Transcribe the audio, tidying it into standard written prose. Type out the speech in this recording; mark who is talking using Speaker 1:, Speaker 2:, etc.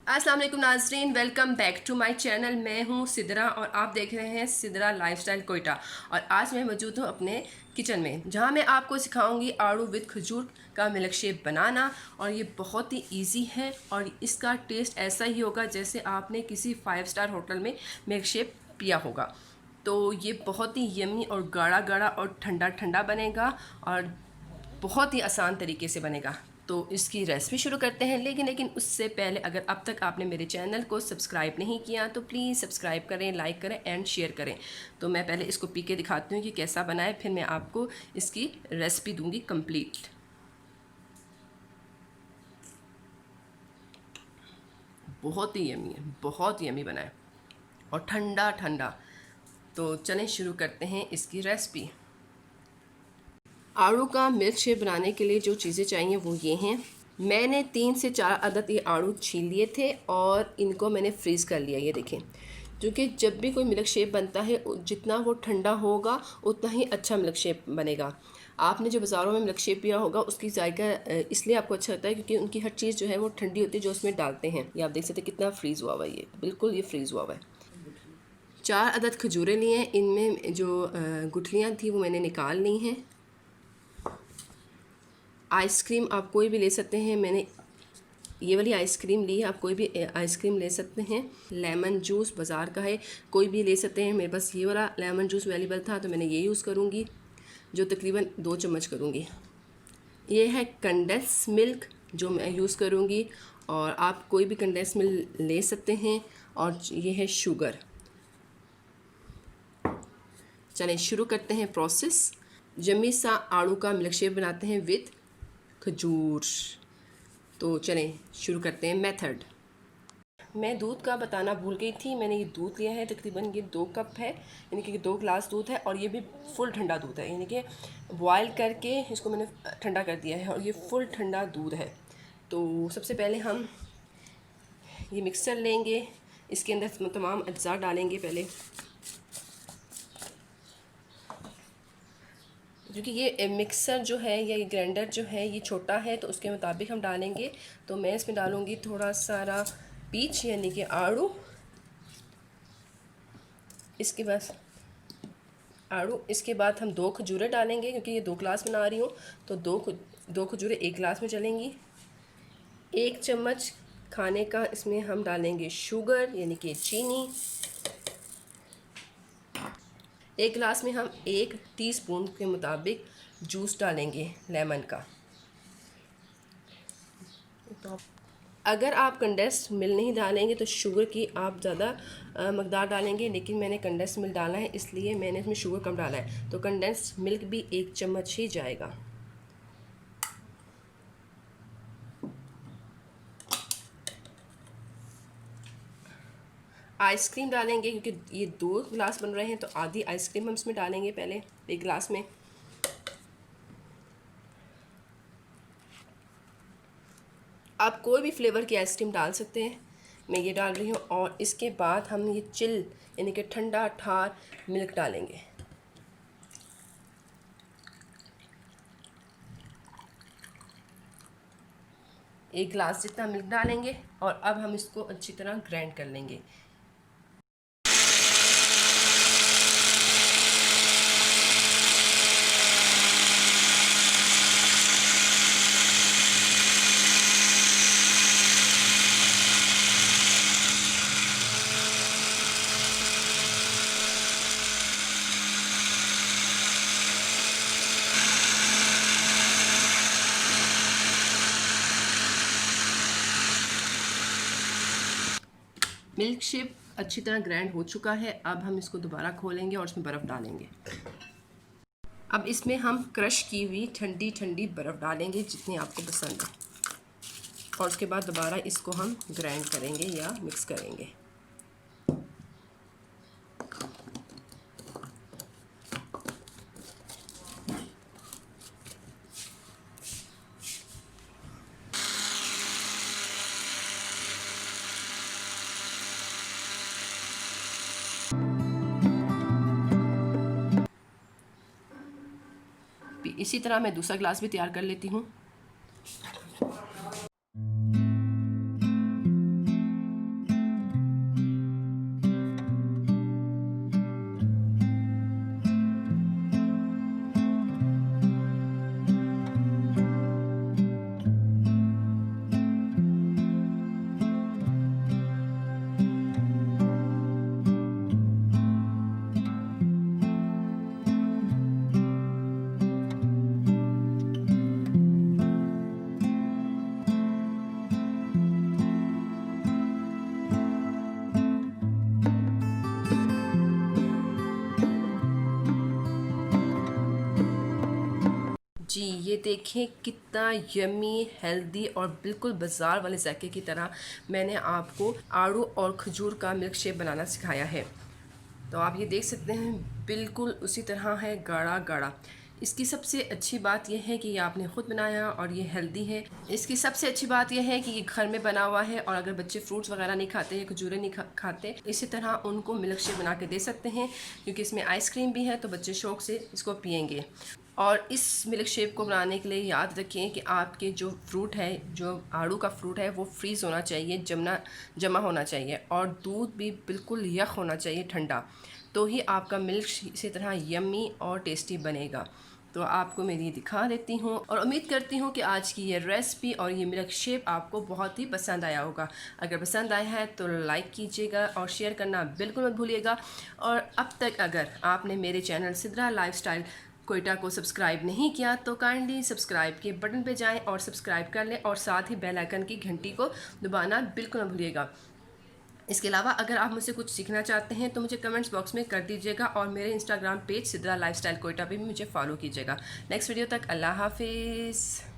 Speaker 1: अस्सलाम वालेकुम नाज़रीन, welcome back to my channel. मैं हूं सिदरा और आप देख रहे हैं सिदरा लाइफस्टाइल कोयटा। और आज मैं मौजूद हूं अपने किचन में, जहां मैं आपको सिखाऊंगी आड़ू विद खजूर का मिल्क शेक बनाना। और ये बहुत ही इजी है और इसका टेस्ट ऐसा ही होगा जैसे आपने किसी 5 स्टार होटल में मिल्क शेक पिया होगा। तो ये बहुत ही यमी और गाढ़ा गाढ़ा और ठंडा ठंडा बनेगा और बहुत ही आसान तरीके से बनेगा। तो इसकी रेसिपी शुरू करते हैं, लेकिन उससे पहले अगर अब तक आपने मेरे चैनल को सब्सक्राइब नहीं किया तो प्लीज़ सब्सक्राइब करें, लाइक करें एंड शेयर करें। तो मैं पहले इसको पी के दिखाती हूँ कि कैसा बना है, फिर मैं आपको इसकी रेसिपी दूंगी कंप्लीट। बहुत ही यमी है, बहुत यमी बना है और ठंडा ठंडा। तो चलें शुरू करते हैं इसकी रेसिपी। आड़ू का मिल्क शेक बनाने के लिए जो चीज़ें चाहिए वो ये हैं। मैंने 3 से 4 अदद ये आड़ू छील लिए थे और इनको मैंने फ्रीज़ कर लिया। ये देखें, क्योंकि जब भी कोई मिल्क शेक बनता है जितना वो ठंडा होगा उतना ही अच्छा मिल्क शेक बनेगा। आपने जो बाज़ारों में मिल्क शेक पिया होगा उसकी जायका इसलिए आपको अच्छा लगता है क्योंकि उनकी हर चीज़ जो है वो ठंडी होती है जो उसमें डालते हैं। ये आप देख सकते हैं कितना फ्रीज़ हुआ हुआ है, ये बिल्कुल ये फ्रीज़ हुआ हुआ है। 4 अदद खजूरें लिए हैं, इनमें जो गुठलियाँ थी वो मैंने निकाल ली हैं। आइसक्रीम आप कोई भी ले सकते हैं, मैंने ये वाली आइसक्रीम ली है, आप कोई भी आइसक्रीम ले सकते हैं। लेमन जूस बाज़ार का है, कोई भी ले सकते हैं। मेरे पास ये वाला लेमन जूस अवेलेबल था तो मैंने ये यूज़ करूँगी, जो तकरीबन 2 चम्मच करूँगी। ये है कंडेंस मिल्क जो मैं यूज़ करूँगी, और आप कोई भी कंडेंस मिल्क ले सकते हैं। और ये है शुगर। चलें शुरू करते हैं प्रोसेस। यम्मी सा आड़ू का मिल्क शेक बनाते हैं विद खजूर। तो चलें शुरू करते हैं मेथड। मैं दूध का बताना भूल गई थी। मैंने ये दूध लिया है, तकरीबन ये 2 कप है, यानी कि 2 गिलास दूध है। और ये भी फुल ठंडा दूध है, यानी कि बॉयल करके इसको मैंने ठंडा कर दिया है और ये फुल ठंडा दूध है। तो सबसे पहले हम ये मिक्सर लेंगे, इसके अंदर तमाम अज्जा डालेंगे पहले, क्योंकि ये मिक्सर जो है या ये ग्राइंडर जो है ये छोटा है तो उसके मुताबिक हम डालेंगे। तो मैं इसमें डालूँगी थोड़ा सारा पीच यानी कि आड़ू। इसके बाद इसके बाद हम 2 खजूरें डालेंगे, क्योंकि ये 2 गिलास बना रही हूँ तो 2 खजूरें 1 गिलास में चलेंगी। 1 चम्मच खाने का इसमें हम डालेंगे शुगर यानी कि चीनी। 1 गिलास में हम 1 टीस्पून के मुताबिक जूस डालेंगे लेमन का। अगर आप कंडेंस्ड मिल्क नहीं डालेंगे तो शुगर की आप ज़्यादा मकदार डालेंगे, लेकिन मैंने कंडेंस्ड मिल्क डाला है इसलिए मैंने इसमें शुगर कम डाला है। तो कंडेंस्ड मिल्क भी 1 चम्मच ही जाएगा। आइसक्रीम डालेंगे, क्योंकि ये 2 गिलास बन रहे हैं तो आधी आइसक्रीम हम इसमें डालेंगे पहले 1 गिलास में। आप कोई भी फ्लेवर की आइसक्रीम डाल सकते हैं, मैं ये डाल रही हूँ। और इसके बाद हम ये चिल यानी कि ठंडा ठार मिल्क डालेंगे। एक गिलास जितना मिल्क डालेंगे और अब हम इसको अच्छी तरह ग्राइंड कर लेंगे। मिल्क शेक अच्छी तरह ग्राइंड हो चुका है। अब हम इसको दोबारा खोलेंगे और इसमें बर्फ़ डालेंगे। अब इसमें हम क्रश की हुई ठंडी ठंडी बर्फ़ डालेंगे जितनी आपको पसंद है, और उसके बाद दोबारा इसको हम ग्राइंड करेंगे या मिक्स करेंगे। इसी तरह मैं दूसरा गिलास भी तैयार कर लेती हूँ। देखें कितना यमी, हेल्दी और बिल्कुल बाज़ार वाले जायके की तरह मैंने आपको आड़ू और खजूर का मिल्क शेक बनाना सिखाया है। तो आप ये देख सकते हैं बिल्कुल उसी तरह है, गाढ़ा गाढ़ा। इसकी सबसे अच्छी बात यह है कि ये आपने ख़ुद बनाया और ये हेल्दी है। इसकी सबसे अच्छी बात यह है कि ये घर में बना हुआ है और अगर बच्चे फ्रूट्स वगैरह नहीं खाते या खजूरें नहीं खाते, इसी तरह उनको मिल्क शेक बना के दे सकते हैं, क्योंकि इसमें आइसक्रीम भी है तो बच्चे शौक़ से इसको पियेंगे। और इस मिल्क शेक को बनाने के लिए याद रखें कि आपके जो फ्रूट है, जो आड़ू का फ्रूट है, वो फ्रीज़ होना चाहिए, जमा होना चाहिए और दूध भी बिल्कुल यख होना चाहिए ठंडा, तो ही आपका मिल्क इसी तरह यम्मी और टेस्टी बनेगा। तो आपको मैं ये दिखा देती हूँ और उम्मीद करती हूँ कि आज की ये रेसिपी और ये मिल्क शेक आपको बहुत ही पसंद आया होगा। अगर पसंद आया है तो लाइक कीजिएगा और शेयर करना बिल्कुल मत भूलिएगा। और अब तक अगर आपने मेरे चैनल सिद्रा लाइफस्टाइल कोयटा को सब्सक्राइब नहीं किया तो काइंडली सब्सक्राइब के बटन पे जाएं और सब्सक्राइब कर लें और साथ ही बेल आइकन की घंटी को दबाना बिल्कुल न भूलिएगा। इसके अलावा अगर आप मुझसे कुछ सीखना चाहते हैं तो मुझे कमेंट्स बॉक्स में कर दीजिएगा और मेरे Instagram page Sidra lifestyle Quetta पे भी मुझे फॉलो कीजिएगा। नेक्स्ट वीडियो तक अल्लाह हाफिज़।